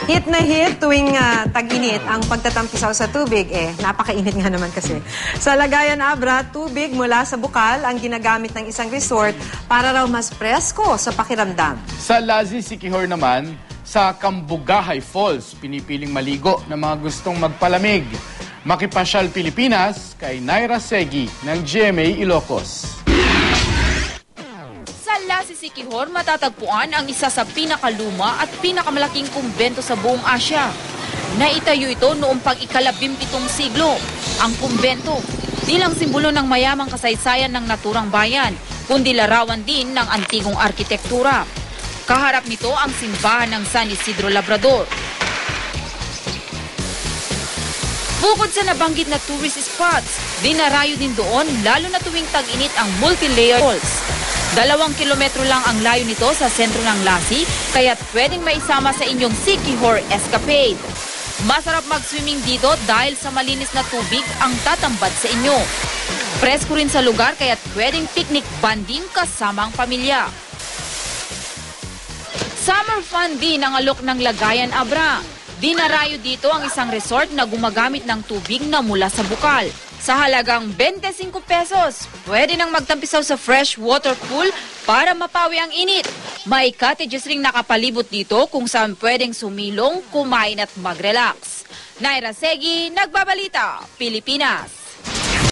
Hit na hit tuwing tag-init ang pagtatampisaw sa tubig. Napakainit nga naman kasi. Sa Lagayan Abra, tubig mula sa bukal ang ginagamit ng isang resort para raw mas presko sa pakiramdam. Sa Lazi, Siquijor naman, sa Cambugahay Falls, pinipiling maligo ng mga gustong magpalamig. Makipasyal Pilipinas kay Naira Segi ng GMA Ilocos. Sa Lazi, Siquijor, matatagpuan ang isa sa pinakaluma at pinakamalaking kumbento sa buong Asya. Naitayo ito noong pag-17 siglo. Ang kumbento, di lang simbolo ng mayamang kasaysayan ng naturang bayan, kundi larawan din ng antigong arkitektura. Kaharap nito ang simbahan ng San Isidro Labrador. Bukod sa nabanggit na tourist spots, dinarayo din doon lalo na tuwing tag-init ang multi-layer falls. 2 kilometro lang ang layo nito sa sentro ng Lazi, kaya't pwedeng maisama sa inyong Siquijor escapade. Masarap mag-swimming dito dahil sa malinis na tubig ang tatambad sa inyo. Presko rin sa lugar kaya't pwedeng picnic banding kasama ang pamilya. Summer fun din ang alok ng Lagayan Abra. Dinarayo dito ang isang resort na gumagamit ng tubig na mula sa bukal. Sa halagang 25 pesos, pwede nang magtampisaw sa fresh water pool para mapawi ang init. May cottages ring nakapalibot dito kung saan pwedeng sumilong, kumain at mag-relax. Naira Segi, Nagbabalita, Pilipinas.